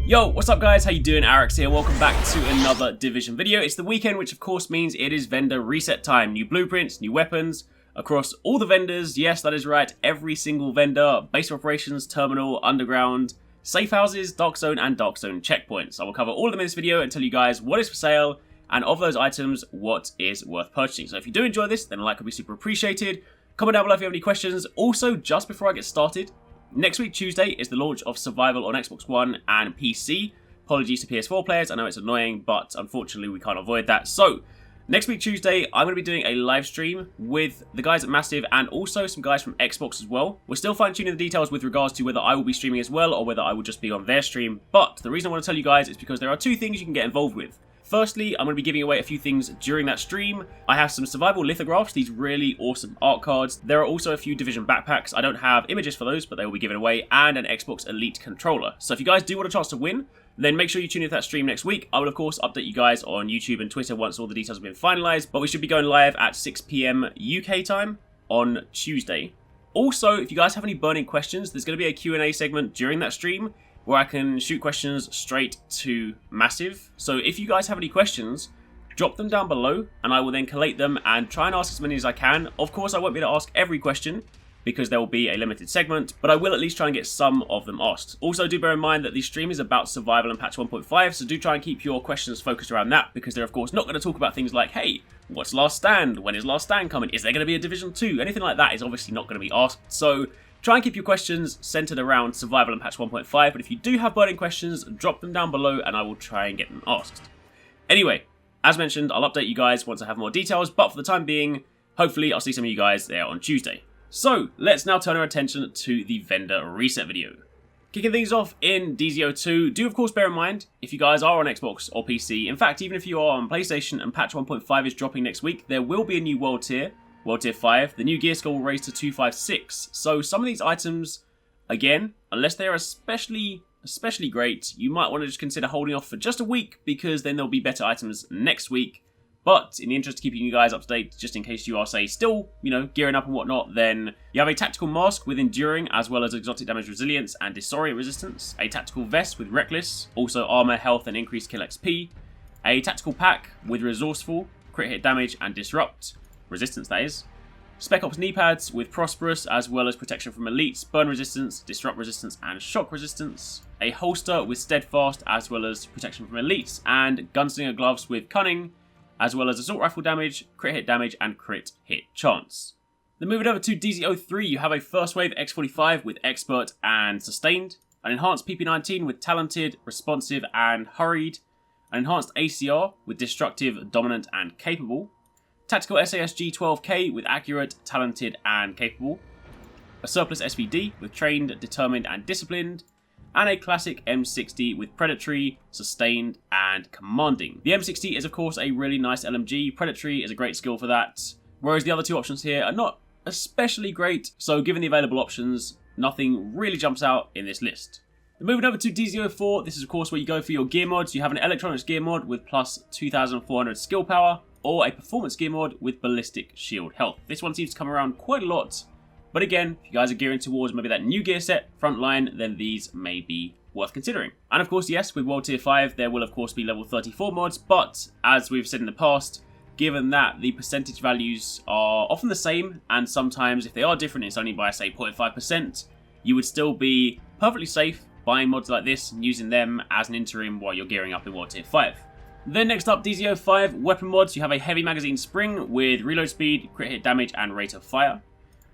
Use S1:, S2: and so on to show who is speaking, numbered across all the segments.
S1: Yo, what's up guys, how you doing? Arekkz here, welcome back to another Division video. It's the weekend, which of course means it is vendor reset time. New blueprints, new weapons, across all the vendors. Yes, that is right, every single vendor, base of operations, terminal, underground, safe houses, dark zone, and dark zone checkpoints. I will cover all of them in this video and tell you guys what is for sale, and of those items, what is worth purchasing. So if you do enjoy this, then a like would be super appreciated. Comment down below if you have any questions. Also, just before I get started, next week, Tuesday, is the launch of Survival on Xbox One and PC. Apologies to PS4 players, I know it's annoying, but unfortunately we can't avoid that. So, next week, Tuesday, I'm going to be doing a live stream with the guys at Massive and also some guys from Xbox as well. We're still fine-tuning the details with regards to whether I will be streaming as well or whether I will just be on their stream. But the reason I want to tell you guys is because there are two things you can get involved with. Firstly, I'm going to be giving away a few things during that stream. I have some survival lithographs, these really awesome art cards. There are also a few Division backpacks. I don't have images for those, but they will be given away, and an Xbox Elite controller. So if you guys do want a chance to win, then make sure you tune in to that stream next week. I will, of course, update you guys on YouTube and Twitter once all the details have been finalized, but we should be going live at 6 PM UK time on Tuesday. Also, if you guys have any burning questions, there's going to be a Q&A segment during that stream where I can shoot questions straight to Massive. So if you guys have any questions, drop them down below and I will then collate them and try and ask as many as I can. Of course, I won't be able to ask every question because there will be a limited segment, but I will at least try and get some of them asked. Also, do bear in mind that the stream is about survival and patch 1.5, so do try and keep your questions focused around that, because they're of course not going to talk about things like, hey, what's Last Stand? When is Last Stand coming? Is there going to be a Division 2? Anything like that is obviously not going to be asked. So try and keep your questions centered around survival and patch 1.5, but if you do have burning questions, drop them down below and I will try and get them asked. Anyway, as mentioned, I'll update you guys once I have more details, but for the time being, hopefully I'll see some of you guys there on Tuesday. So, let's now turn our attention to the vendor reset video. Kicking things off in DZO2, do of course bear in mind, if you guys are on Xbox or PC, in fact even if you are on PlayStation and patch 1.5 is dropping next week, there will be a new world tier 5, the new gear score will raise to 256. So some of these items, again, unless they are especially great, you might want to just consider holding off for just a week, because then there'll be better items next week. But in the interest of keeping you guys up to date, just in case you are, say, still, gearing up and whatnot, then you have a tactical mask with enduring, as well as exotic damage resilience and disorient resistance, a tactical vest with reckless, also armor, health, and increased kill XP, a tactical pack with resourceful, crit hit damage, and disrupt, resistance that is, Spec Ops knee pads with prosperous, as well as protection from elites, burn resistance, disrupt resistance, and shock resistance, a holster with steadfast, as well as protection from elites, and gunslinger gloves with cunning, as well as assault rifle damage, crit hit damage, and crit hit chance. Then moving over to DZO3, you have a first wave X45 with expert and sustained, an enhanced PP19 with talented, responsive, and hurried, an enhanced ACR with destructive, dominant, and capable, tactical SASG 12K with accurate, talented, and capable, a surplus SVD with trained, determined, and disciplined, and a classic M60 with predatory, sustained, and commanding. The M60 is of course a really nice LMG, predatory is a great skill for that, whereas the other two options here are not especially great, so given the available options, nothing really jumps out in this list. Then moving over to DZO4, this is of course where you go for your gear mods. You have an electronics gear mod with plus 2400 skill power, or a performance gear mod with ballistic shield health. This one seems to come around quite a lot, but again, if you guys are gearing towards maybe that new gear set, frontline, then these may be worth considering. And of course, yes, with World Tier 5, there will of course be level 34 mods, but as we've said in the past, given that the percentage values are often the same, and sometimes if they are different, it's only by, say, 0.5%, you would still be perfectly safe buying mods like this and using them as an interim while you're gearing up in World Tier 5. Then next up, DZO5 weapon mods. You have a heavy magazine spring with reload speed, crit hit damage, and rate of fire.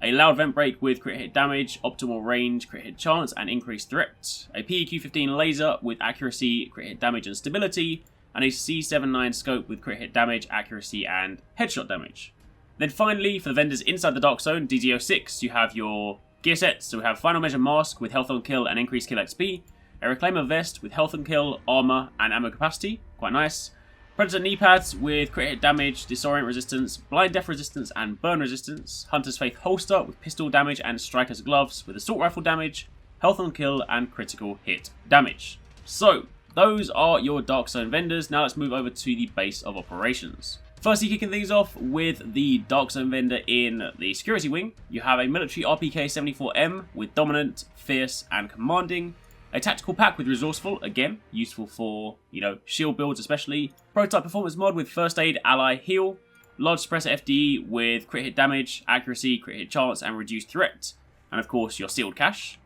S1: A loud vent brake with crit hit damage, optimal range, crit hit chance, and increased threat. A PEQ-15 laser with accuracy, crit hit damage, and stability. And a C79 scope with crit hit damage, accuracy, and headshot damage. Then finally, for the vendors inside the Dark Zone, DZO6, you have your gear sets. So we have Final Measure Mask with health on kill and increased kill XP. A Reclaimer Vest with health and kill, armor, and ammo capacity. Quite nice. Predator knee pads with crit hit damage, disorient resistance, blind death resistance, and burn resistance. Hunter's Faith holster with pistol damage and striker's gloves with assault rifle damage, health on kill, and critical hit damage. So, those are your Dark Zone vendors. Now let's move over to the base of operations. Firstly, kicking things off with the Dark Zone vendor in the security wing, you have a military RPK-74M with Dominant, Fierce, and Commanding. A tactical pack with Resourceful, again, useful for, shield builds especially. Prototype performance mod with First Aid, Ally, Heal. Large Suppressor FDE with crit hit damage, accuracy, crit hit chance, and reduced threat. And of course, your sealed cache.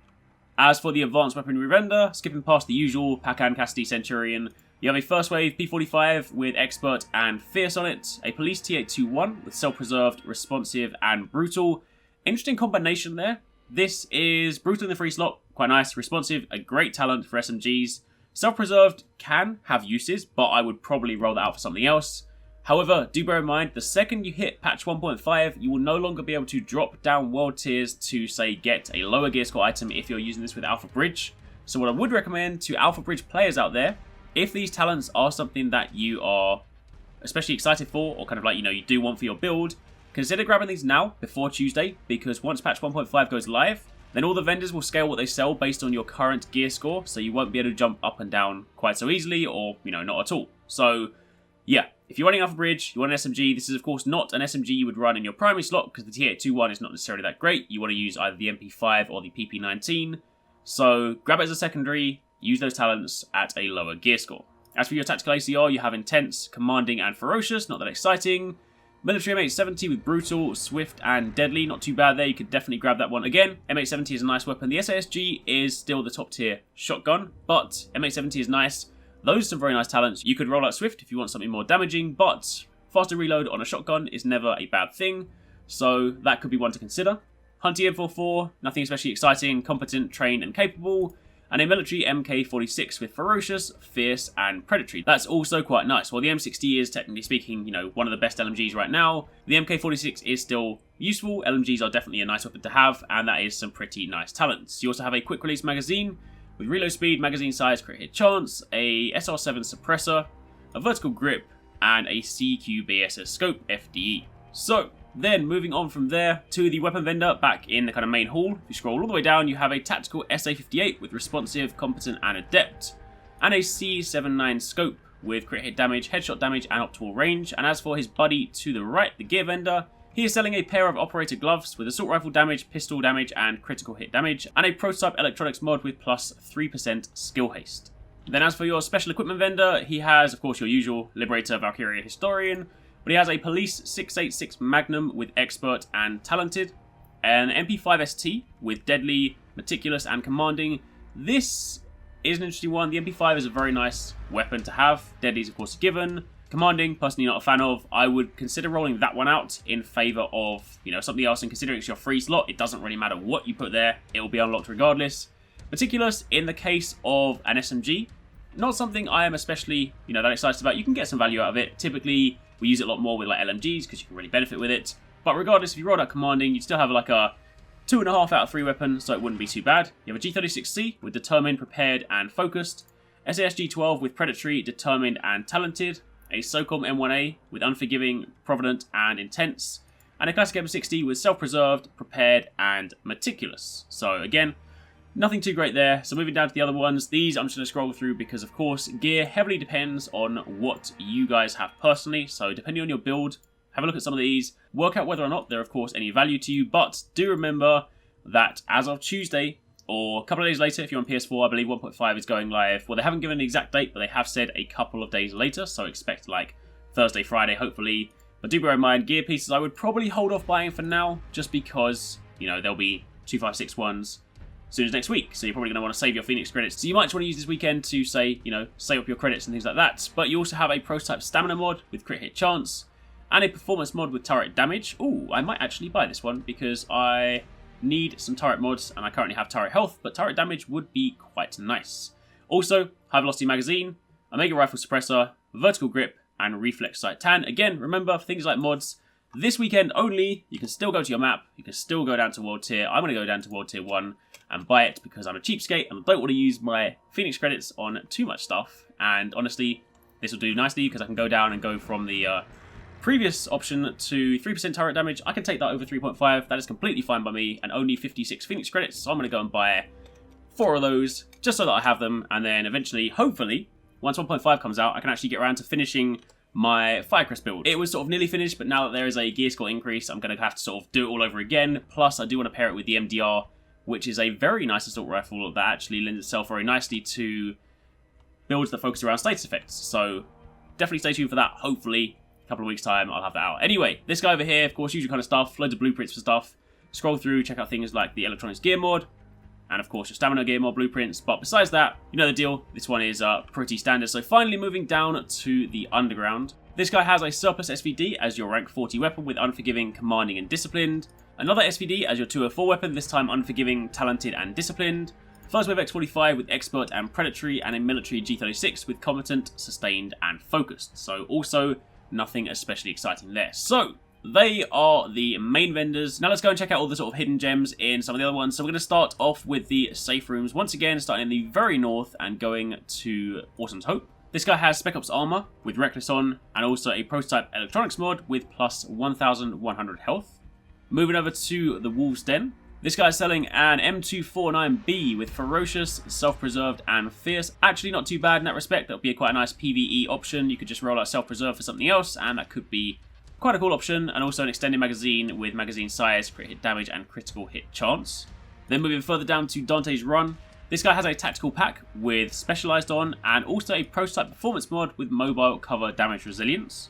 S1: As for the advanced weaponry vendor, skipping past the usual Pacan Cassidy Centurion, you have a first wave P45 with Expert and Fierce on it. A Police T821 with Self-Preserved, Responsive, and Brutal. Interesting combination there. This is Brutal in the free slot, quite nice. Responsive, a great talent for SMGs. Self-Preserved can have uses, but I would probably roll that out for something else. However, do bear in mind, the second you hit patch 1.5, you will no longer be able to drop down world tiers to, say, get a lower gear score item if you're using this with Alpha Bridge. So what I would recommend to Alpha Bridge players out there, if these talents are something that you are especially excited for, or kind of like, you do want for your build, consider grabbing these now, before Tuesday, because once patch 1.5 goes live, then all the vendors will scale what they sell based on your current gear score, so you won't be able to jump up and down quite so easily, or, not at all. So, yeah, if you're running Alpha Bridge, you want an SMG, this is of course not an SMG you would run in your primary slot, because the T821 is not necessarily that great. You want to use either the MP5 or the PP19, so grab it as a secondary, use those talents at a lower gear score. As for your tactical ACR, you have Intense, Commanding, and Ferocious, not that exciting. Military M870 with Brutal, Swift, and Deadly, not too bad there, you could definitely grab that one again. M870 is a nice weapon. The SASG is still the top tier shotgun, but M870 is nice. Those are some very nice talents. You could roll out Swift if you want something more damaging, but faster reload on a shotgun is never a bad thing, so that could be one to consider. Hunty M44, nothing especially exciting, competent, trained, and capable. And a military MK46 with Ferocious, Fierce, and Predatory. That's also quite nice. While the M60 is, technically speaking, one of the best LMGs right now, the MK46 is still useful. LMGs are definitely a nice weapon to have, and that is some pretty nice talents. You also have a quick release magazine with reload speed, magazine size, crit hit chance, a SR7 suppressor, a vertical grip, and a CQBSS scope FDE. So, then, moving on from there to the weapon vendor back in the kind of main hall. If you scroll all the way down, you have a tactical SA58 with Responsive, Competent, and Adept, and a C79 scope with crit hit damage, headshot damage, and optimal range. And as for his buddy to the right, the gear vendor, he is selling a pair of operator gloves with assault rifle damage, pistol damage, and critical hit damage, and a prototype electronics mod with plus 3% skill haste. Then as for your special equipment vendor, he has, of course, your usual Liberator, Valkyria, Historian, but he has a Police 686 Magnum with Expert and Talented, an MP5 ST with Deadly, Meticulous, and Commanding. This is an interesting one. The MP5 is a very nice weapon to have. Deadly is, of course, a given. Commanding, personally not a fan of. I would consider rolling that one out in favour of, something else, and considering it's your free slot, it doesn't really matter what you put there. It will be unlocked regardless. Meticulous, in the case of an SMG, not something I am especially, that excited about. You can get some value out of it. Typically, we use it a lot more with like LMGs because you can really benefit with it. But regardless, if you rolled out Commanding, you'd still have like a 2.5 out of 3 weapon, so it wouldn't be too bad. You have a G36C with Determined, Prepared, and Focused. SASG-12 with Predatory, Determined, and Talented. A SOCOM M1A with Unforgiving, Provident, and Intense. And a Classic M60 with Self-Preserved, Prepared, and Meticulous. So again, nothing too great there. So moving down to the other ones, these I'm just going to scroll through because, of course, gear heavily depends on what you guys have personally. So depending on your build, have a look at some of these, work out whether or not they're, of course, any value to you. But do remember that as of Tuesday, or a couple of days later, if you're on PS4, I believe 1.5 is going live. Well, they haven't given an exact date, but they have said a couple of days later. So expect like Thursday, Friday, hopefully. But do bear in mind, gear pieces I would probably hold off buying for now, just because, there'll be 256 ones as soon as next week, so you're probably going to want to save your Phoenix credits. So you might want to use this weekend to say, save up your credits and things like that. But you also have a prototype stamina mod with crit hit chance, and a performance mod with turret damage. Ooh, I might actually buy this one because I need some turret mods, and I currently have turret health, but turret damage would be quite nice. Also, high velocity magazine, a mega rifle suppressor, vertical grip, and reflex sight tan. Again, remember, things like mods, this weekend only, you can still go to your map, you can still go down to World Tier. I'm going to go down to World Tier 1 and buy it because I'm a cheapskate and I don't want to use my Phoenix credits on too much stuff. And honestly, this will do nicely because I can go down and go from the previous option to 3% turret damage. I can take that over 3.5. That is completely fine by me, and only 56 Phoenix credits. So I'm going to go and buy 4 of those just so that I have them. And then eventually, hopefully, once 1.5 comes out, I can actually get around to finishing my Firecrest build. It was sort of nearly finished, but now that there is a gear score increase, I'm going to have to sort of do it all over again. Plus, I do want to pair it with the MDR, which is a very nice assault rifle that actually lends itself very nicely to builds that focus around status effects. So definitely stay tuned for that. Hopefully, a couple of weeks' time, I'll have that out. Anyway, this guy over here, of course, usual kind of stuff, loads of blueprints for stuff. Scroll through, check out things like the electronics gear mod, and of course your stamina gear mod blueprints. But besides that, you know the deal. This one is pretty standard. So finally moving down to the underground. This guy has a surplus SVD as your rank 40 weapon with unforgiving, commanding, and disciplined. Another SVD as your 204 weapon, this time unforgiving, talented, and disciplined. First wave X45 with expert and predatory, and a military G36 with competent, sustained, and focused. So also nothing especially exciting there. So they are the main vendors. Now let's go and check out all the sort of hidden gems in some of the other ones. So we're going to start off with the safe rooms. Once again, starting in the very north and going to Awesome's Hope. This guy has Spec Ops armor with Reckless on, and also a prototype electronics mod with plus 1,100 health. Moving over to the Wolves Den. This guy is selling an M249B with ferocious, self-preserved, and fierce. Actually not too bad in that respect. That would be quite a nice PvE option. You could just roll out self-preserve for something else, and that could be quite a cool option. And also an extended magazine with magazine size, crit hit damage, and critical hit chance. Then moving further down to Dante's Run. This guy has a tactical pack with specialized on, and also a prototype performance mod with mobile cover damage resilience.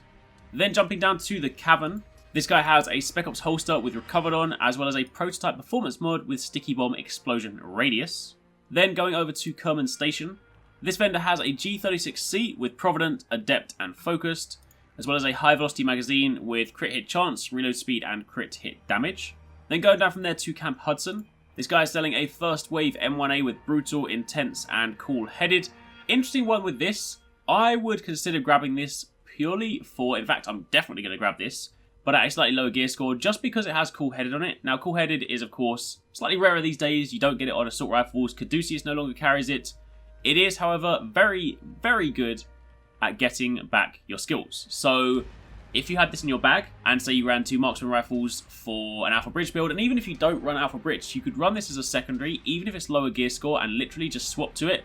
S1: Then jumping down to the Cavern. This guy has a Spec Ops holster with recovered on, as well as a prototype performance mod with sticky bomb explosion radius. Then going over to Kerman Station. This vendor has a G36C with Provident, Adept, and Focused, as well as a high velocity magazine with crit hit chance, reload speed, and crit hit damage. Then going down from there to Camp Hudson. This guy is selling a first wave M1A with brutal, intense, and cool headed. Interesting one with this. I would consider grabbing this purely for, in fact, I'm definitely going to grab this, but at a slightly lower gear score just because it has cool headed on it. Now, cool headed is, of course, slightly rarer these days. You don't get it on assault rifles. Caduceus no longer carries it. It is, however, very, very good at getting back your skills. So if you had this in your bag and say you ran 2 marksman rifles for an Alpha Bridge build, and even if you don't run Alpha Bridge, you could run this as a secondary, even if it's lower gear score, and literally just swap to it,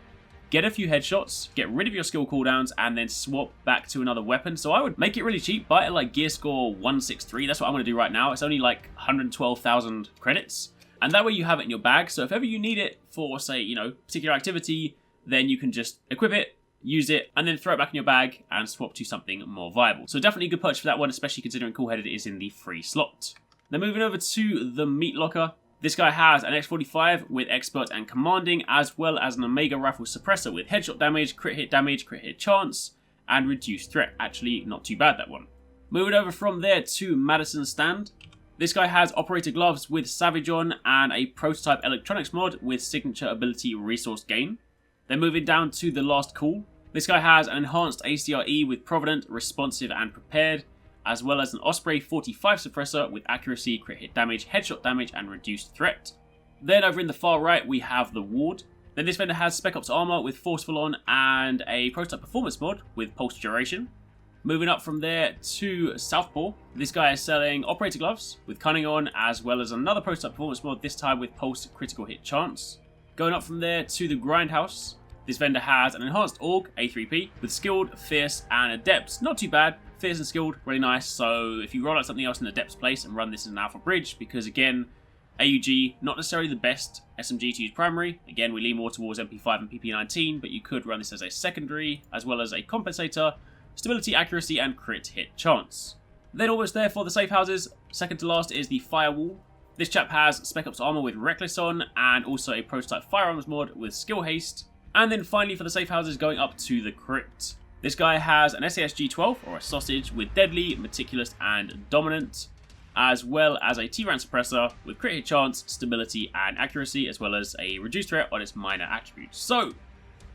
S1: get a few headshots, get rid of your skill cooldowns, and then swap back to another weapon. So I would make it really cheap, buy it at like gear score 163. That's what I'm going to do right now. It's only like 112,000 credits, and that way you have it in your bag. So if ever you need it for, say, you know, particular activity, then you can just equip it, use it, and then throw it back in your bag and swap to something more viable. So definitely a good purchase for that one, especially considering cool-headed is in the free slot. Then moving over to the Meat Locker. This guy has an X45 with Expert and Commanding, as well as an Omega Rifle Suppressor with headshot damage, crit hit chance, and reduced threat. Actually, not too bad, that one. Moving over from there to Madison Stand. This guy has Operator Gloves with Savage on and a prototype electronics mod with signature ability resource gain. Then moving down to the Last Call. This guy has an enhanced ACRE with Provident, Responsive, and Prepared, as well as an Osprey 45 suppressor with accuracy, crit hit damage, headshot damage, and reduced threat. Then over in the far right, we have the Ward. Then this vendor has Spec Ops armor with Forceful on and a prototype performance mod with Pulse Duration. Moving up from there to Southpaw, this guy is selling Operator Gloves with Cunning on, as well as another prototype performance mod, this time with Pulse Critical Hit Chance. Going up from there to the Grindhouse. This vendor has an enhanced AUG, A3P, with Skilled, Fierce, and Adept. Not too bad. Fierce and Skilled, really nice. So if you roll out something else in Adept's place and run this as an Alpha Bridge, because again, AUG, not necessarily the best SMG to use primary. Again, we lean more towards MP5 and PP19, but you could run this as a secondary, as well as a compensator, stability, accuracy, and crit hit chance. Then almost there for the safe houses. Second to last is the Firewall. This chap has Spec Ops armor with Reckless on, and also a prototype firearms mod with Skill Haste. And then finally for the safe houses, going up to the Crypt. This guy has an SAS G12, or a sausage, with Deadly, Meticulous, and Dominant, as well as a T-Ran suppressor with crit hit chance, stability, and accuracy, as well as a reduced threat on its minor attributes. So,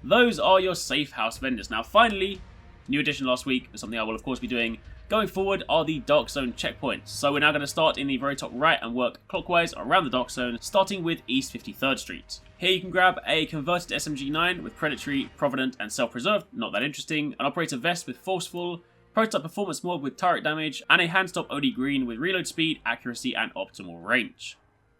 S1: those are your safe house vendors. Now finally, new addition last week, something I will of course be doing going forward, are the Dark Zone checkpoints. So we're now going to start in the very top right and work clockwise around the Dark Zone, starting with East 53rd Street. Here you can grab a converted SMG9 with Predatory, Provident, and Self-Preserved, not that interesting, an Operator Vest with Forceful, prototype performance mod with turret damage, and a handstop OD Green with reload speed, accuracy, and optimal range.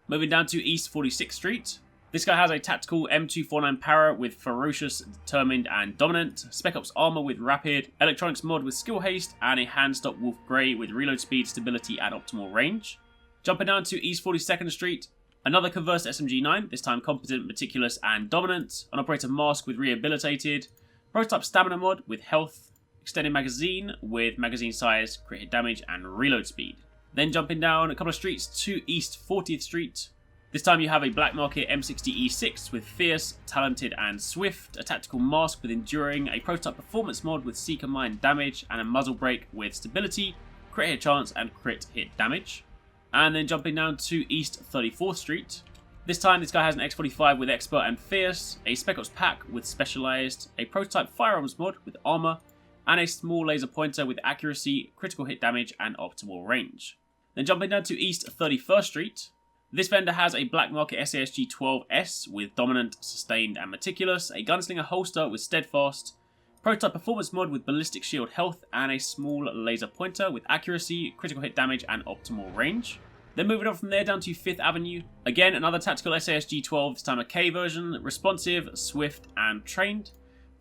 S1: Moving down to East 46th Street. This guy has a tactical M249 Para with Ferocious, Determined and Dominant, Spec Ops Armor with Rapid, Electronics Mod with Skill Haste, and a Handstop Wolf Grey with Reload Speed, Stability and Optimal Range. Jumping down to East 42nd Street, another Converse SMG9, this time Competent, Meticulous and Dominant, an Operator Mask with Rehabilitated, Prototype Stamina Mod with Health, Extended Magazine with Magazine Size, Crit Hit Damage and Reload Speed. Then jumping down a couple of streets to East 40th Street. This time you have a Black Market M60E6 with Fierce, Talented and Swift, a Tactical Mask with Enduring, a Prototype Performance Mod with Seeker Mine Damage, and a Muzzle Brake with Stability, Crit Hit Chance and Crit Hit Damage. And then jumping down to East 34th Street. This time this guy has an X45 with Expert and Fierce, a Spec Ops Pack with Specialized, a Prototype Firearms Mod with Armor, and a small laser pointer with Accuracy, Critical Hit Damage and Optimal Range. Then jumping down to East 31st Street. This vendor has a Black Market SASG-12S with Dominant, Sustained and Meticulous, a Gunslinger holster with Steadfast, Prototype Performance Mod with Ballistic Shield Health, and a small laser pointer with Accuracy, Critical Hit Damage and Optimal Range. Then moving on from there down to 5th Avenue. Again, another tactical SASG-12, this time a K version, Responsive, Swift and Trained,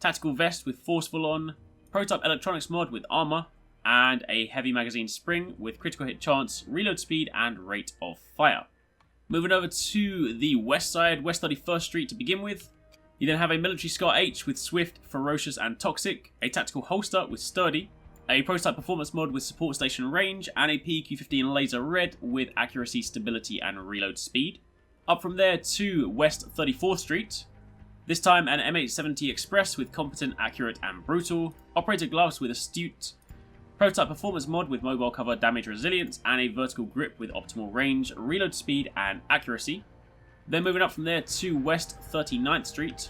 S1: Tactical Vest with Forceful on, Prototype Electronics Mod with Armor, and a Heavy Magazine Spring with Critical Hit Chance, Reload Speed and Rate of Fire. Moving over to the west side, West 31st Street to begin with. You then have a Military Scar H with Swift, Ferocious and Toxic, a Tactical Holster with Sturdy, a Prototype Performance Mod with Support Station Range, and a PQ-15 Laser Red with Accuracy, Stability and Reload Speed. Up from there to West 34th Street. This time an M870 Express with Competent, Accurate and Brutal, Operator Gloves with Astute, Prototype Performance Mod with Mobile Cover, Damage Resilience, and a Vertical Grip with Optimal Range, Reload Speed and Accuracy. Then moving up from there to West 39th Street.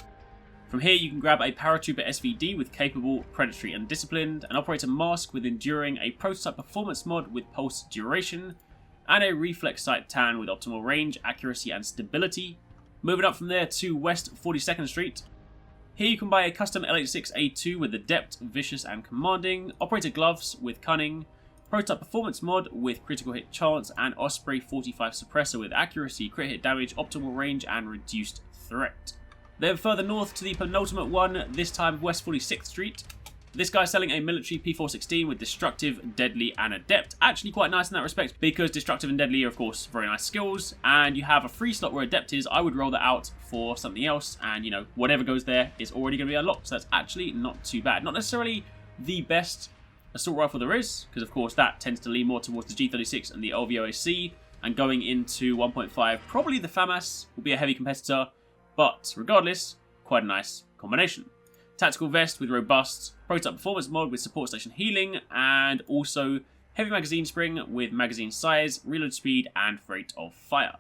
S1: From here you can grab a Paratrooper SVD with Capable, Predatory and Disciplined, an Operator Mask with Enduring, a Prototype Performance Mod with Pulse Duration, and a Reflex Sight Tan with Optimal Range, Accuracy and Stability. Moving up from there to West 42nd Street. Here you can buy a custom L86A2 with Adept, Vicious and Commanding, Operator Gloves with Cunning, Prototype Performance Mod with Critical Hit Chance, and Osprey 45 Suppressor with Accuracy, Crit Hit Damage, Optimal Range and Reduced Threat. Then further north to the penultimate one, this time West 46th Street. This guy's selling a military P416 with Destructive, Deadly and Adept. Actually quite nice in that respect because Destructive and Deadly are of course very nice skills, and you have a free slot where Adept is. I would roll that out for something else, and you know, whatever goes there is already going to be unlocked, so that's actually not too bad. Not necessarily the best assault rifle there is, because of course that tends to lean more towards the G36 and the LVOAC, and going into 1.5, probably the FAMAS will be a heavy competitor, but regardless, quite a nice combination. Tactical Vest with Robust, Prototype Performance Mod with Support Station Healing, and also Heavy Magazine Spring with Magazine Size, Reload Speed, and Rate of Fire.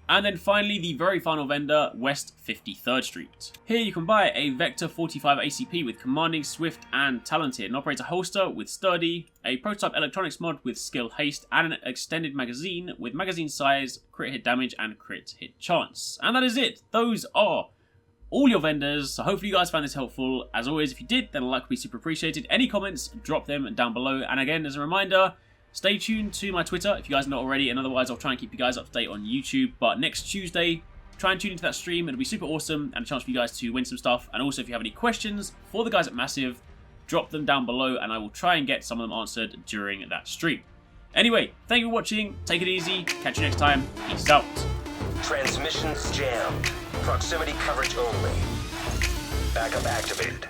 S1: And then finally, the very final vendor, West 53rd Street. Here you can buy a Vector 45 ACP with Commanding, Swift, and Talented, an Operator Holster with Sturdy, a Prototype Electronics Mod with Skill Haste, and an Extended Magazine with Magazine Size, Crit Hit Damage, and Crit Hit Chance. And that is it. Those are all your vendors, so hopefully you guys found this helpful. As always, if you did, then a like would be super appreciated. Any comments, drop them down below. And again, as a reminder, stay tuned to my Twitter if you guys are not already, and otherwise I'll try and keep you guys up to date on YouTube. But next Tuesday, try and tune into that stream. It'll be super awesome and a chance for you guys to win some stuff. And also, if you have any questions for the guys at Massive, drop them down below and I will try and get some of them answered during that stream. Anyway, thank you for watching. Take it easy. Catch you next time. Peace out.
S2: Transmissions jammed. Proximity coverage only. Backup activated.